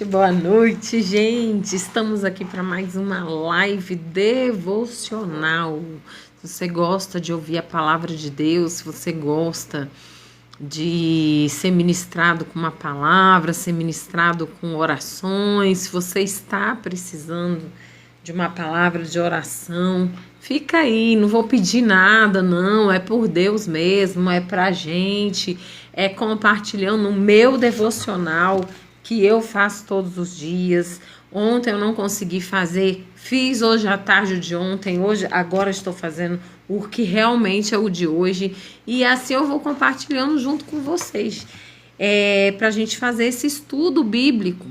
Boa noite, gente. Estamos aqui para mais uma live devocional. Se você gosta de ouvir a palavra de Deus, se você gosta de ser ministrado com uma palavra, ser ministrado com orações, se você está precisando de uma palavra de oração, fica aí, não vou pedir nada, não, é por Deus mesmo, é pra gente, é compartilhando o meu devocional que eu faço todos os dias. Ontem eu não consegui fazer, fiz hoje à tarde de ontem, agora estou fazendo o que realmente é o de hoje, e assim eu vou compartilhando junto com vocês, para a gente fazer esse estudo bíblico.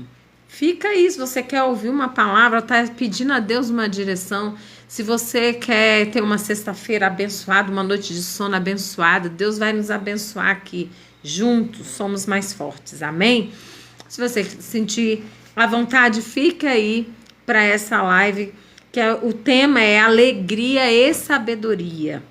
Fica aí, se você quer ouvir uma palavra, tá pedindo a Deus uma direção, se você quer ter uma sexta-feira abençoada, uma noite de sono abençoada, Deus vai nos abençoar aqui, juntos somos mais fortes, amém? Se você sentir à vontade, fica aí para essa live, que o tema é alegria e sabedoria.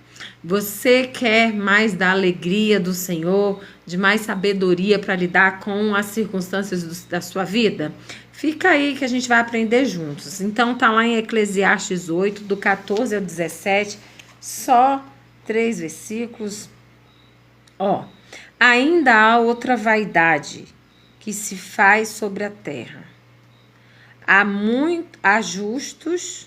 Você quer mais da alegria do Senhor, de mais sabedoria para lidar com as circunstâncias da sua vida? Fica aí que a gente vai aprender juntos. Então tá lá em Eclesiastes 8, do 14 ao 17, só 3 versículos. Ainda há outra vaidade que se faz sobre a terra. Há justos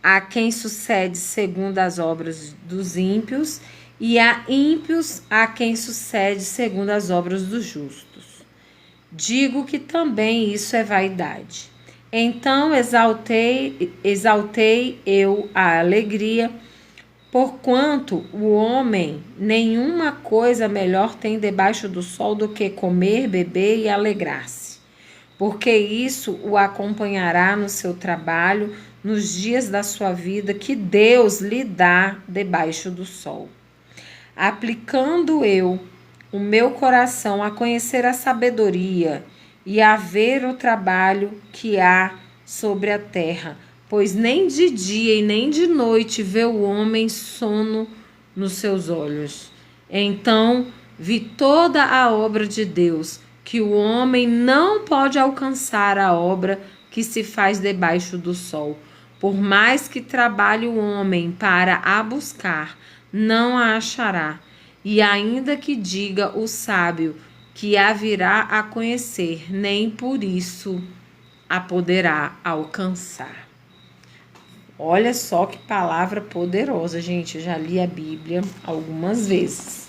a quem sucede segundo as obras dos ímpios, e há ímpios a quem sucede segundo as obras dos justos. Digo que também isso é vaidade. Então exaltei eu a alegria, porquanto o homem nenhuma coisa melhor tem debaixo do sol do que comer, beber e alegrar-se, porque isso o acompanhará no seu trabalho, nos dias da sua vida que Deus lhe dá debaixo do sol. Aplicando eu o meu coração a conhecer a sabedoria e a ver o trabalho que há sobre a terra, pois nem de dia e nem de noite vê o homem sono nos seus olhos. Então vi toda a obra de Deus, que o homem não pode alcançar a obra que se faz debaixo do sol. Por mais que trabalhe o homem para a buscar, não a achará. E ainda que diga o sábio que a virá a conhecer, nem por isso a poderá alcançar. Olha só que palavra poderosa, gente. Eu já li a Bíblia algumas vezes.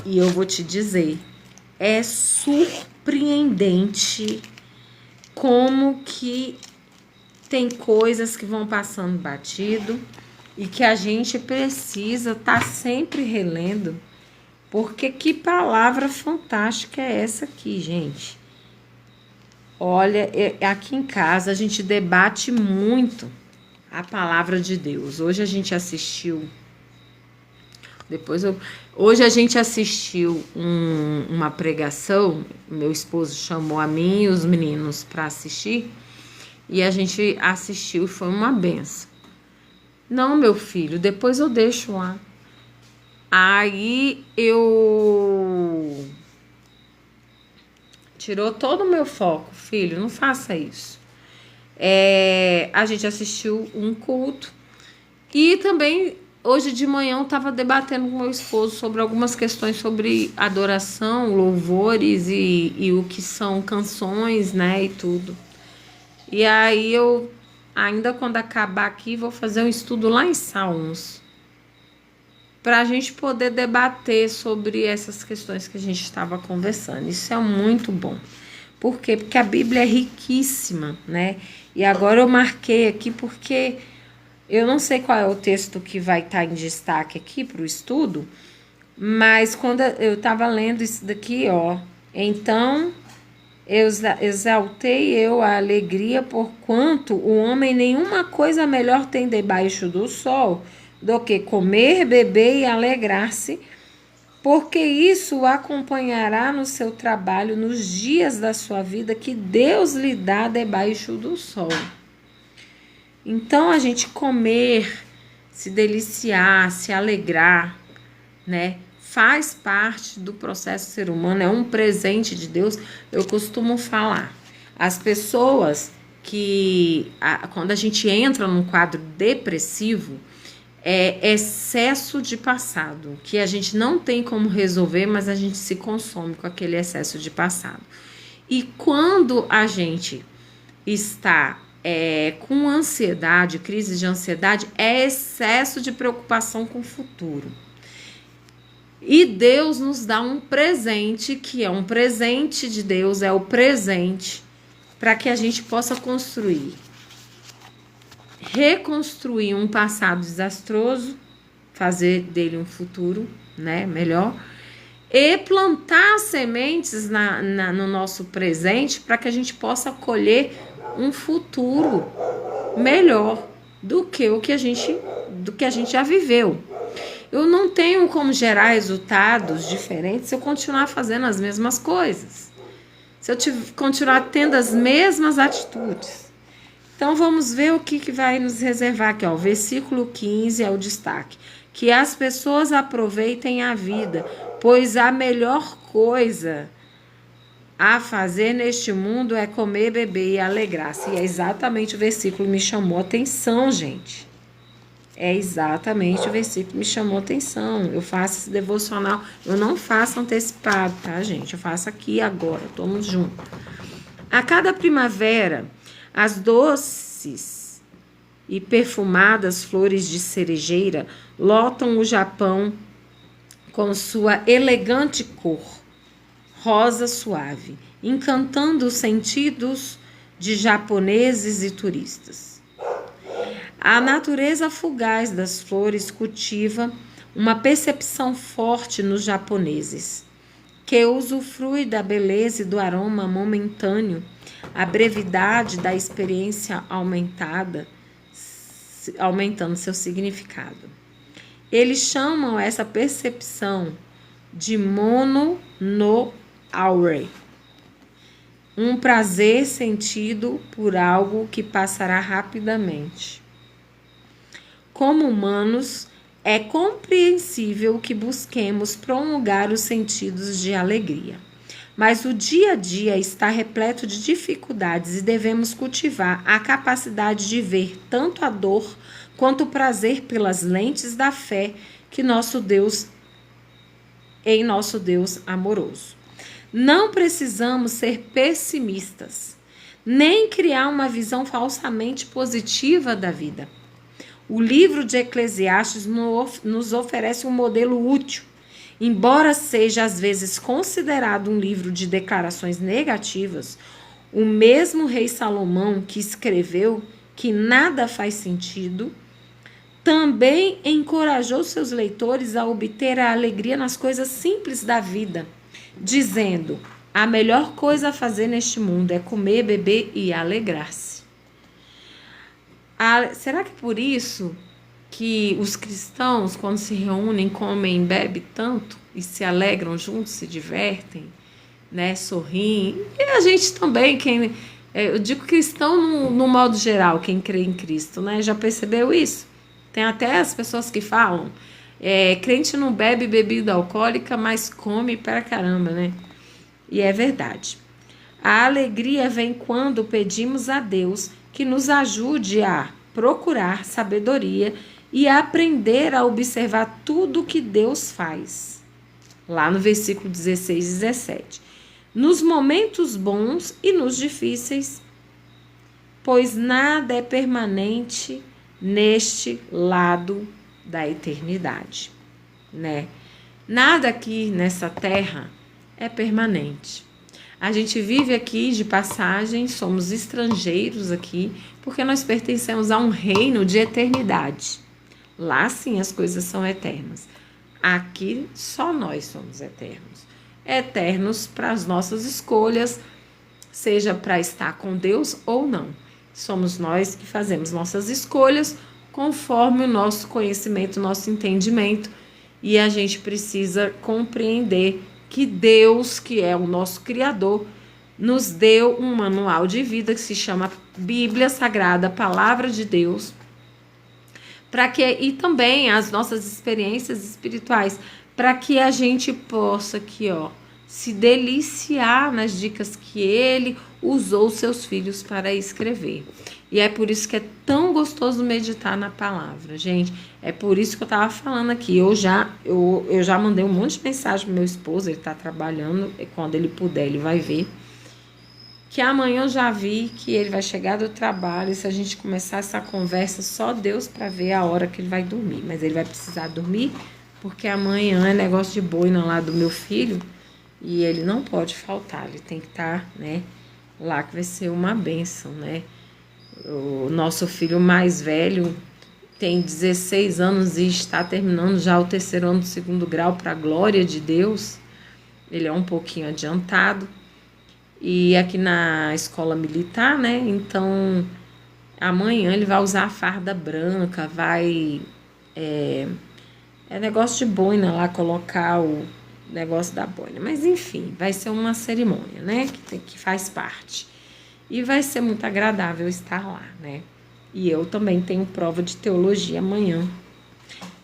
E eu vou te dizer, é surpreendente como que tem coisas que vão passando batido e que a gente precisa estar sempre relendo, porque que palavra fantástica é essa aqui, gente. Olha, aqui em casa a gente debate muito a palavra de Deus. Hoje a gente assistiu uma pregação, meu esposo chamou a mim e os meninos para assistir, e a gente assistiu e foi uma benção. Não, meu filho, depois eu deixo lá. Aí tirou todo o meu foco, filho, não faça isso. A gente assistiu um culto e também hoje de manhã eu estava debatendo com meu esposo sobre algumas questões sobre adoração, louvores e o que são canções, né, e tudo. E aí ainda quando acabar aqui, vou fazer um estudo lá em Salmos, para a gente poder debater sobre essas questões que a gente estava conversando. Isso é muito bom. Por quê? Porque a Bíblia é riquíssima, né? E agora eu marquei aqui porque eu não sei qual é o texto que vai estar em destaque aqui para o estudo, mas quando eu estava lendo isso daqui, então exaltei eu a alegria, porquanto o homem nenhuma coisa melhor tem debaixo do sol do que comer, beber e alegrar-se, porque isso o acompanhará no seu trabalho, nos dias da sua vida que Deus lhe dá debaixo do sol. Então a gente comer, se deliciar, se alegrar, né? faz parte do processo ser humano, é um presente de Deus. Eu costumo falar, as pessoas quando a gente entra num quadro depressivo, é excesso de passado, que a gente não tem como resolver, mas a gente se consome com aquele excesso de passado. E quando a gente está com ansiedade, crise de ansiedade, é excesso de preocupação com o futuro. E Deus nos dá um presente, que é um presente de Deus, é o presente para que a gente possa reconstruir um passado desastroso, fazer dele um futuro, né, melhor, e plantar sementes no nosso presente para que a gente possa colher um futuro melhor do que a gente já viveu. Eu não tenho como gerar resultados diferentes se eu continuar fazendo as mesmas coisas, se eu continuar tendo as mesmas atitudes. Então vamos ver o que vai nos reservar aqui, ó. O versículo 15 é o destaque. Que as pessoas aproveitem a vida, pois a melhor coisa a fazer neste mundo é comer, beber e alegrar-se. E é exatamente o versículo que me chamou a atenção, gente. É exatamente o versículo que me chamou a atenção. Eu faço esse devocional, eu não faço antecipado, tá, gente? Eu faço aqui agora, estamos juntos. A cada primavera, as doces e perfumadas flores de cerejeira lotam o Japão com sua elegante cor, rosa suave, encantando os sentidos de japoneses e turistas. A natureza fugaz das flores cultiva uma percepção forte nos japoneses, que usufrui da beleza e do aroma momentâneo, a brevidade da experiência aumentando seu significado. Eles chamam essa percepção de mono no aure, um prazer sentido por algo que passará rapidamente. Como humanos, é compreensível que busquemos prolongar os sentidos de alegria. Mas o dia a dia está repleto de dificuldades e devemos cultivar a capacidade de ver tanto a dor quanto o prazer pelas lentes da fé em nosso Deus amoroso. Não precisamos ser pessimistas, nem criar uma visão falsamente positiva da vida. O livro de Eclesiastes nos oferece um modelo útil. Embora seja às vezes considerado um livro de declarações negativas, o mesmo rei Salomão, que escreveu que nada faz sentido, também encorajou seus leitores a obter a alegria nas coisas simples da vida, dizendo: a melhor coisa a fazer neste mundo é comer, beber e alegrar-se. Será que por isso que os cristãos, quando se reúnem, comem e bebem tanto e se alegram juntos, se divertem, né, sorriem? E a gente também, eu digo cristão no modo geral, quem crê em Cristo, né? Já percebeu isso? Tem até as pessoas que falam, crente não bebe bebida alcoólica, mas come pra caramba, né? E é verdade. A alegria vem quando pedimos a Deus que nos ajude a procurar sabedoria e a aprender a observar tudo que Deus faz. Lá no versículo 16 e 17. Nos momentos bons e nos difíceis, pois nada é permanente neste lado da eternidade, né? Nada aqui nessa terra é permanente. A gente vive aqui de passagem, somos estrangeiros aqui, porque nós pertencemos a um reino de eternidade. Lá sim as coisas são eternas. Aqui só nós somos eternos. Eternos para as nossas escolhas, seja para estar com Deus ou não. Somos nós que fazemos nossas escolhas conforme o nosso conhecimento, nosso entendimento. E a gente precisa compreender que Deus, que é o nosso Criador, nos deu um manual de vida que se chama Bíblia Sagrada, Palavra de Deus, e também as nossas experiências espirituais, para que a gente possa aqui, ó, se deliciar nas dicas que ele usou seus filhos para escrever. E é por isso que é tão gostoso meditar na palavra, gente. É por isso que eu tava falando aqui. Eu já mandei um monte de mensagem pro meu esposo, ele tá trabalhando, e quando ele puder, ele vai ver. Que amanhã eu já vi que ele vai chegar do trabalho, e se a gente começar essa conversa, só Deus para ver a hora que ele vai dormir. Mas ele vai precisar dormir, porque amanhã é negócio de boina lá do meu filho, e ele não pode faltar, ele tem que estar, né, lá, que vai ser uma bênção, né? O nosso filho mais velho tem 16 anos e está terminando já o 3º ano do 2º grau, para a glória de Deus. Ele é um pouquinho adiantado. E aqui na escola militar, né? Então, amanhã ele vai usar a farda branca, vai... É negócio de boina lá, colocar o negócio da boina. Mas, enfim, vai ser uma cerimônia, né? Que faz parte. E vai ser muito agradável estar lá, né? E eu também tenho prova de teologia amanhã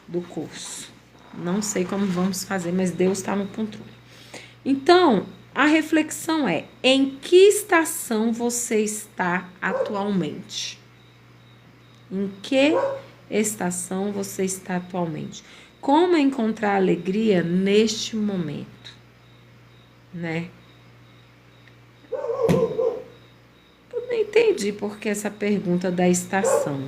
do curso. Não sei como vamos fazer, mas Deus está no controle. Então, a reflexão é: em que estação você está atualmente? Em que estação você está atualmente? Como encontrar alegria neste momento, né? Eu não entendi por que essa pergunta da estação.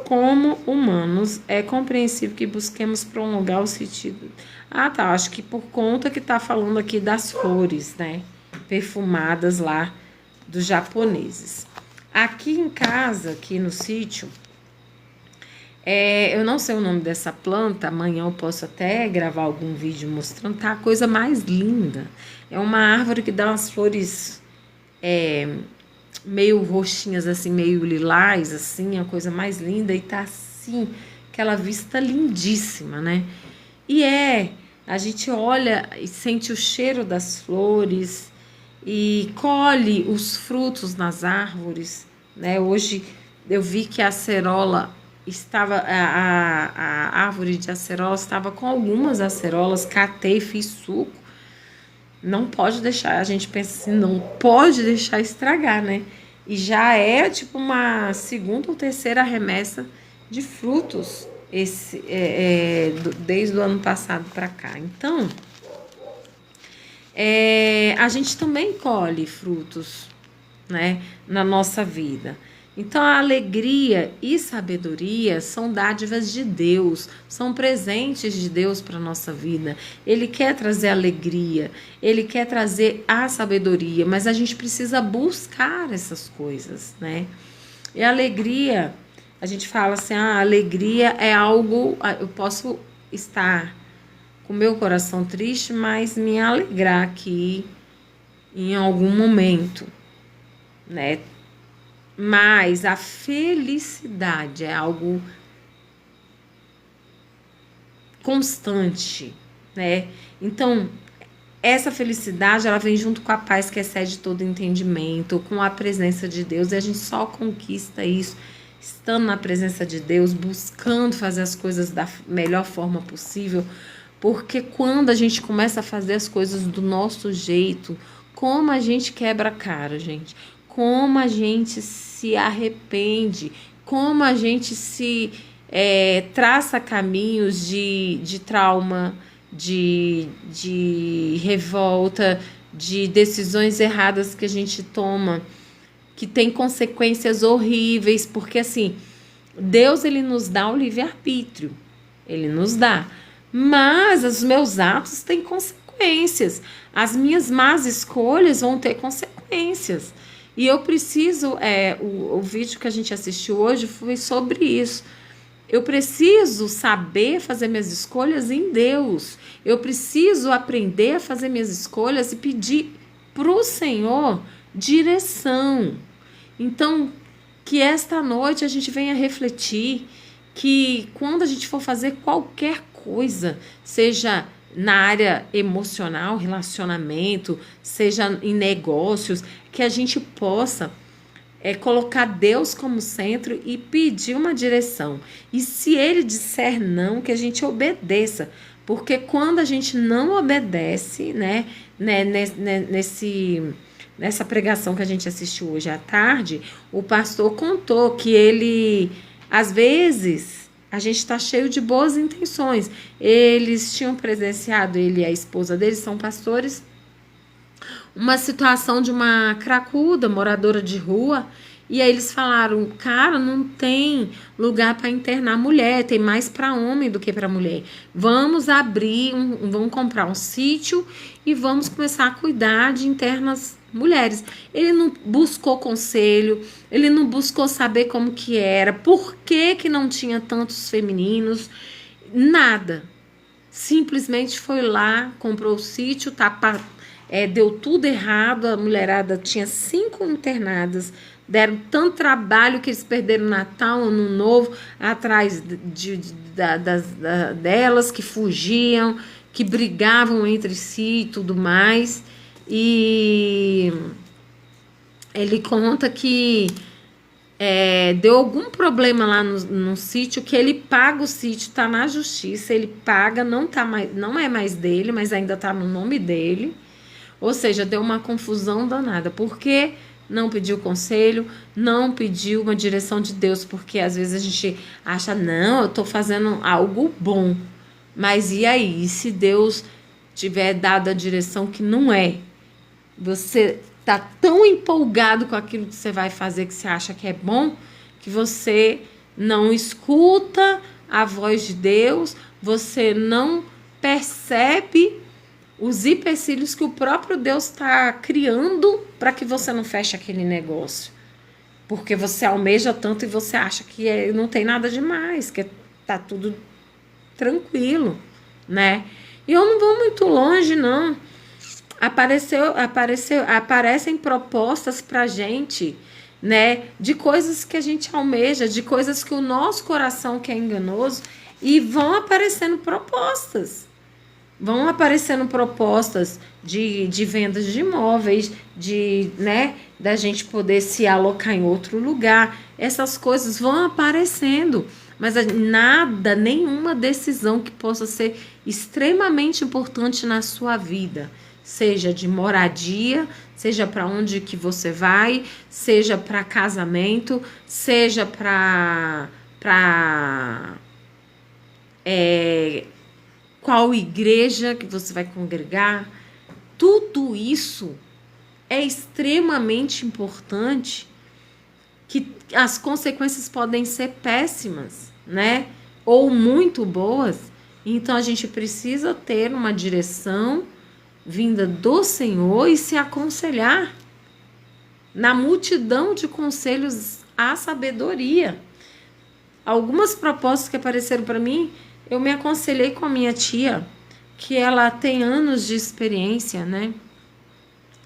Como humanos, é compreensível que busquemos prolongar o sentido. Ah, tá. Acho que por conta que tá falando aqui das flores, né? Perfumadas lá dos japoneses. Aqui em casa, aqui no sítio, eu não sei o nome dessa planta. Amanhã eu posso até gravar algum vídeo mostrando. Tá a coisa mais linda. É uma árvore que dá umas flores meio roxinhas, assim, meio lilás, assim, a coisa mais linda, e tá assim, aquela vista lindíssima, né? E a gente olha e sente o cheiro das flores e colhe os frutos nas árvores, né? Hoje eu vi que a acerola estava, a árvore de acerola estava com algumas acerolas, catei, fiz suco. Não pode deixar, a gente pensa assim, não pode deixar estragar, né? E já é tipo uma 2ª ou 3ª remessa de frutos desde o ano passado para cá. Então, a gente também colhe frutos, né, na nossa vida. Então, a alegria e sabedoria são dádivas de Deus, são presentes de Deus para a nossa vida. Ele quer trazer alegria, ele quer trazer a sabedoria, mas a gente precisa buscar essas coisas, né? E a alegria, a gente fala assim, a alegria é algo, eu posso estar com meu coração triste, mas me alegrar aqui em algum momento, né? Mas a felicidade é algo constante, né? Então, essa felicidade, ela vem junto com a paz que excede todo entendimento, com a presença de Deus, e a gente só conquista isso estando na presença de Deus, buscando fazer as coisas da melhor forma possível, porque quando a gente começa a fazer as coisas do nosso jeito, como a gente quebra a cara, gente, como a gente se arrepende, como a gente se traça caminhos de trauma, de revolta, de decisões erradas que a gente toma, que tem consequências horríveis, porque assim, Deus, ele nos dá o livre-arbítrio, ele nos dá, mas os meus atos têm consequências, as minhas más escolhas vão ter consequências. E eu preciso, o vídeo que a gente assistiu hoje foi sobre isso. Eu preciso saber fazer minhas escolhas em Deus. Eu preciso aprender a fazer minhas escolhas e pedir para o Senhor direção. Então, que esta noite a gente venha refletir que quando a gente for fazer qualquer coisa, seja na área emocional, relacionamento, seja em negócios, que a gente possa colocar Deus como centro e pedir uma direção. E se ele disser não, que a gente obedeça. Porque quando a gente não obedece, né, nessa pregação que a gente assistiu hoje à tarde, o pastor contou que ele, às vezes, a gente está cheio de boas intenções. Eles tinham presenciado, ele e a esposa dele são pastores, uma situação de uma cracuda, moradora de rua, e aí eles falaram, cara, não tem lugar para internar mulher, tem mais para homem do que para mulher. Vamos abrir, vamos comprar um sítio e vamos começar a cuidar de internas mulheres. Ele não buscou conselho, ele não buscou saber como que era, por que que não tinha tantos femininos, nada. Simplesmente foi lá, comprou o sítio, deu tudo errado, a mulherada tinha 5 internadas, deram tanto trabalho que eles perderam Natal, Ano Novo, atrás delas, que fugiam, que brigavam entre si e tudo mais. E ele conta que deu algum problema lá no sítio, que ele paga o sítio, tá na justiça, ele paga, não é mais dele, mas ainda tá no nome dele. Ou seja, deu uma confusão danada, porque não pediu conselho, não pediu uma direção de Deus, porque às vezes a gente acha, não, eu tô fazendo algo bom, mas e aí, e se Deus tiver dado a direção que não é? Você tá tão empolgado com aquilo que você vai fazer, que você acha que é bom, que você não escuta a voz de Deus, você não percebe os empecilhos que o próprio Deus está criando para que você não feche aquele negócio. Porque você almeja tanto e você acha que não tem nada demais, que tá tudo tranquilo, né? E eu não vou muito longe, não. Aparecem propostas pra gente, né? De coisas que a gente almeja, de coisas que o nosso coração quer enganoso, e vão aparecendo propostas. Vão aparecendo propostas de vendas de imóveis, né, da gente poder se alocar em outro lugar. Essas coisas vão aparecendo, mas nada, nenhuma decisão que possa ser extremamente importante na sua vida, seja de moradia, seja para onde que você vai, seja para casamento, seja para qual igreja que você vai congregar, tudo isso é extremamente importante, que as consequências podem ser péssimas, né? Ou muito boas. Então a gente precisa ter uma direção vinda do Senhor e se aconselhar. Na multidão de conselhos há sabedoria. Algumas propostas que apareceram para mim, eu me aconselhei com a minha tia, que ela tem anos de experiência, né,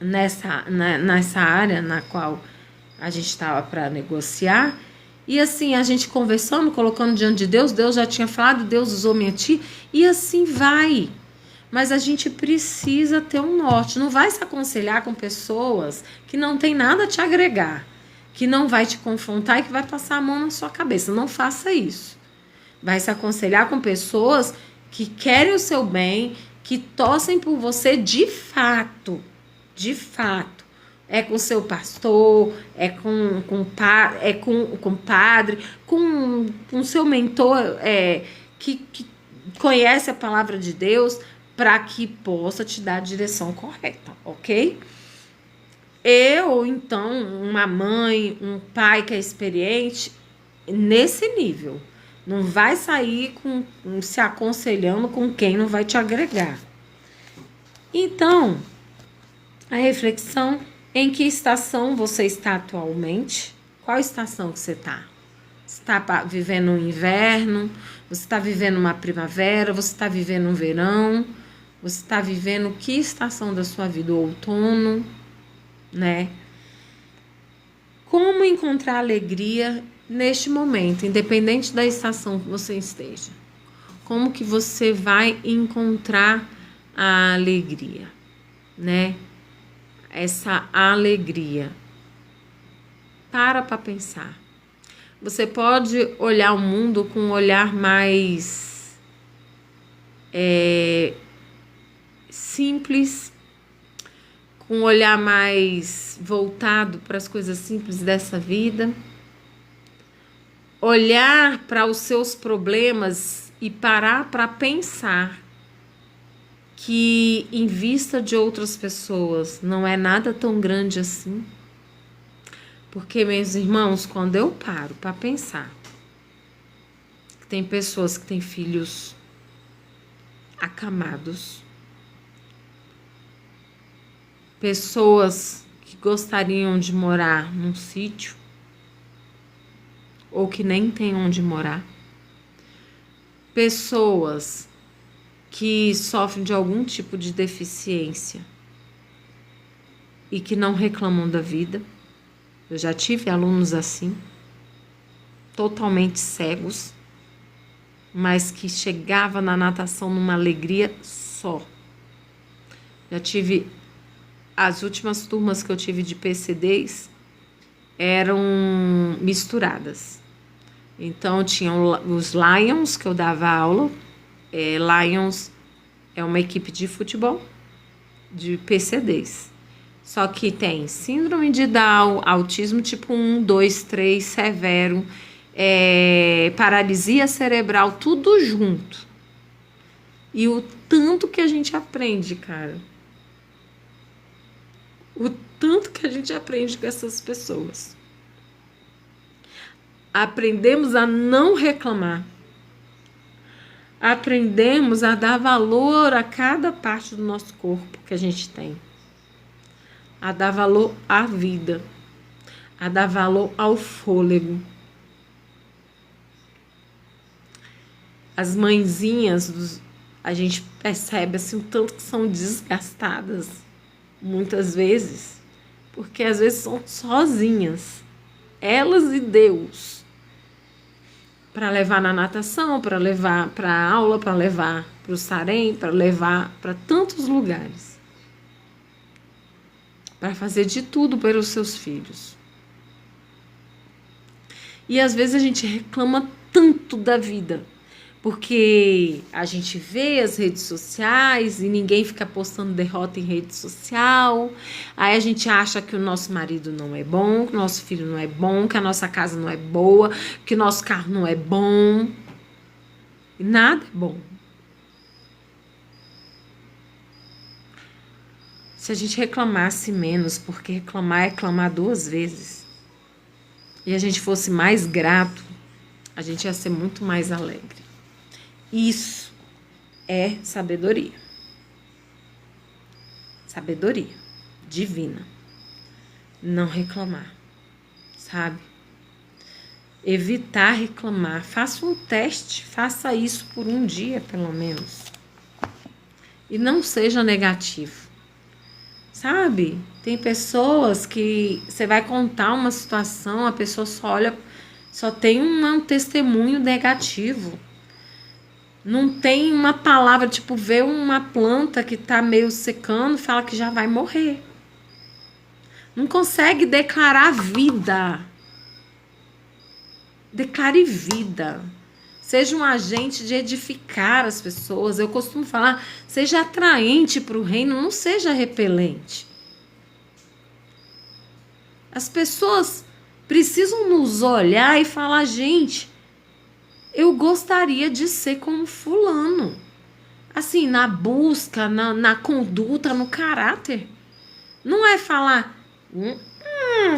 nessa área na qual a gente estava para negociar. E assim, a gente conversando, colocando diante de Deus, Deus já tinha falado, Deus usou minha tia, e assim vai. Mas a gente precisa ter um norte. Não vai se aconselhar com pessoas que não tem nada a te agregar, que não vai te confrontar e que vai passar a mão na sua cabeça. Não faça isso. Vai se aconselhar com pessoas que querem o seu bem, que torcem por você de fato. De fato. É com seu pastor, é com padre, com seu mentor que conhece a palavra de Deus, para que possa te dar a direção correta, ok? Ou então uma mãe, um pai que é experiente, nesse nível. Não vai sair se aconselhando com quem não vai te agregar. Então, a reflexão: em que estação você está atualmente? Qual estação que você está? Você está vivendo um inverno? Você está vivendo uma primavera? Você está vivendo um verão? Você está vivendo que estação da sua vida? O outono, né? Como encontrar alegria neste momento, independente da estação que você esteja? Como que você vai encontrar a alegria, né? Essa alegria. para pensar. Você pode olhar o mundo com um olhar mais simples, com um olhar mais voltado para as coisas simples dessa vida. Olhar para os seus problemas e parar para pensar que, em vista de outras pessoas, não é nada tão grande assim. Porque, meus irmãos, quando eu paro para pensar que tem pessoas que têm filhos acamados, pessoas que gostariam de morar num sítio ou que nem têm onde morar, pessoas que sofrem de algum tipo de deficiência e que não reclamam da vida. Eu já tive alunos assim, totalmente cegos, mas que chegava na natação numa alegria só. Já tive, as últimas turmas que eu tive de PCDs eram misturadas. Então, tinham os Lions, que eu dava aula. Lions é uma equipe de futebol de PCDs. Só que tem síndrome de Down, autismo tipo 1, 2, 3, severo, paralisia cerebral, tudo junto. E o tanto que a gente aprende, cara. O tanto que a gente aprende com essas pessoas. Aprendemos a não reclamar. Aprendemos a dar valor a cada parte do nosso corpo que a gente tem. A dar valor à vida. A dar valor ao fôlego. As mãezinhas, a gente percebe assim, o tanto que são desgastadas, muitas vezes, porque às vezes são sozinhas, elas e Deus, para levar na natação, para levar para a aula, para levar para o Sarém, para levar para tantos lugares, para fazer de tudo pelos seus filhos. E às vezes a gente reclama tanto da vida, porque a gente vê as redes sociais e ninguém fica postando derrota em rede social. Aí a gente acha que o nosso marido não é bom, que o nosso filho não é bom, que a nossa casa não é boa, que o nosso carro não é bom. E nada é bom. Se a gente reclamasse menos, porque reclamar é clamar 2 vezes, e a gente fosse mais grato, a gente ia ser muito mais alegre. Isso é sabedoria. Sabedoria divina. Não reclamar, sabe? Evitar reclamar. Faça um teste, faça isso por um dia, pelo menos. E não seja negativo. Sabe? Tem pessoas que você vai contar uma situação, a pessoa só olha, só tem um testemunho negativo. Não tem uma palavra, tipo, vê uma planta que tá meio secando, fala que já vai morrer. Não consegue declarar vida. Declare vida. Seja um agente de edificar as pessoas. Eu costumo falar, seja atraente para o reino, não seja repelente. As pessoas precisam nos olhar e falar, gente, eu gostaria de ser como fulano. Assim, na busca, na conduta, no caráter. Não é falar,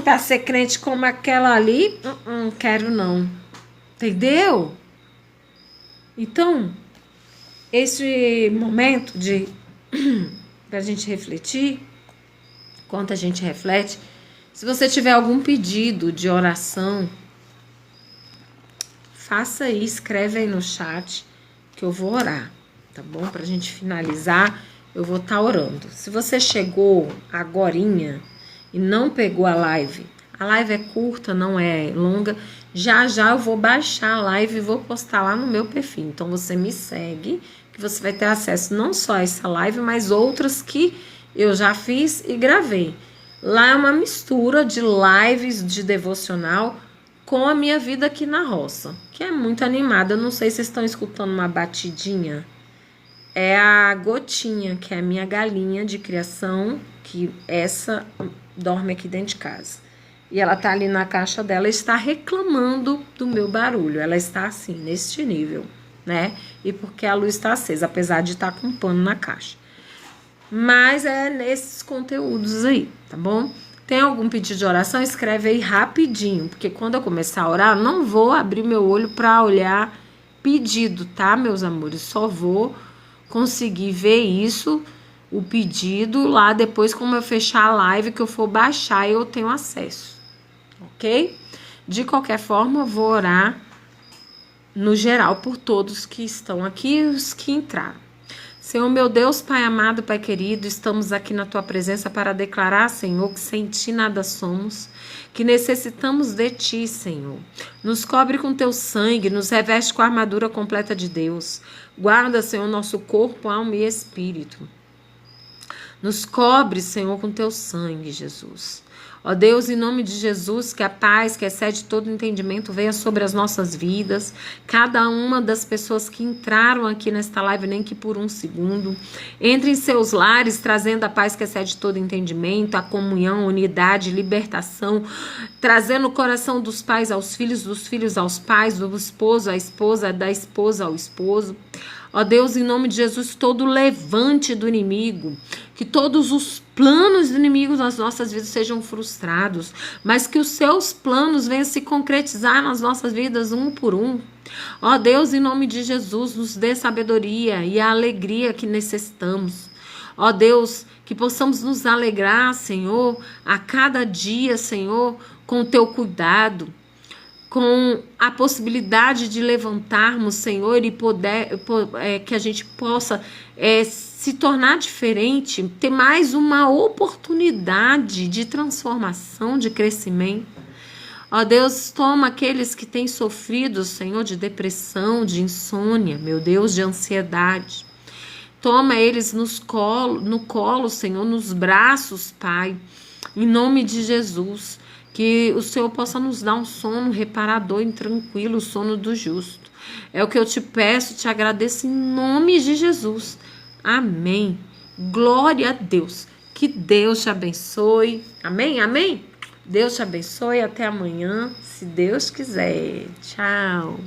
pra ser crente como aquela ali, quero não. Entendeu? Então, esse momento pra gente refletir, enquanto a gente reflete, se você tiver algum pedido de oração, faça aí, escreve aí no chat que eu vou orar, tá bom? Pra gente finalizar, eu vou estar orando. Se você chegou agorinha e não pegou a live é curta, não é longa, já eu vou baixar a live e vou postar lá no meu perfil. Então você me segue, que você vai ter acesso não só a essa live, mas outras que eu já fiz e gravei. Lá é uma mistura de lives de devocional com a minha vida aqui na roça, que é muito animada. Eu não sei se vocês estão escutando uma batidinha. É a Gotinha, que é a minha galinha de criação, que essa dorme aqui dentro de casa. E ela tá ali na caixa dela e está reclamando do meu barulho. Ela está assim, neste nível, né? E porque a luz está acesa, apesar de estar com pano na caixa. Mas é nesses conteúdos aí, tá bom? Tem algum pedido de oração? Escreve aí rapidinho, porque quando eu começar a orar, eu não vou abrir meu olho para olhar pedido, tá, meus amores? Só vou conseguir ver isso, o pedido, lá depois, como eu fechar a live, que eu for baixar, eu tenho acesso, ok? De qualquer forma, eu vou orar no geral por todos que estão aqui e os que entraram. Senhor, meu Deus, Pai amado, Pai querido, estamos aqui na Tua presença para declarar, Senhor, que sem Ti nada somos, que necessitamos de Ti, Senhor. Nos cobre com Teu sangue, nos reveste com a armadura completa de Deus. Guarda, Senhor, nosso corpo, alma e espírito. Nos cobre, Senhor, com Teu sangue, Jesus. Ó Deus, em nome de Jesus, que a paz que excede todo entendimento venha sobre as nossas vidas, cada uma das pessoas que entraram aqui nesta live, nem que por um segundo, entre em seus lares, trazendo a paz que excede todo entendimento, a comunhão, unidade, libertação, trazendo o coração dos pais aos filhos, dos filhos aos pais, do esposo à esposa, da esposa ao esposo. Ó Deus, em nome de Jesus, todo levante do inimigo, que todos os planos do inimigo nas nossas vidas sejam frustrados, mas que os seus planos venham se concretizar nas nossas vidas um por um. Ó Deus, em nome de Jesus, nos dê sabedoria e a alegria que necessitamos. Ó Deus, que possamos nos alegrar, Senhor, a cada dia, Senhor, com o teu cuidado, com a possibilidade de levantarmos, Senhor, e que a gente possa se tornar diferente, ter mais uma oportunidade de transformação, de crescimento. Ó Deus, toma aqueles que têm sofrido, Senhor, de depressão, de insônia, meu Deus, de ansiedade. Toma eles no colo, Senhor, nos braços, Pai, em nome de Jesus. Que o Senhor possa nos dar um sono reparador e tranquilo, o sono do justo. É o que eu te peço, te agradeço em nome de Jesus. Amém. Glória a Deus. Que Deus te abençoe. Amém? Amém? Deus te abençoe. Até amanhã, se Deus quiser. Tchau.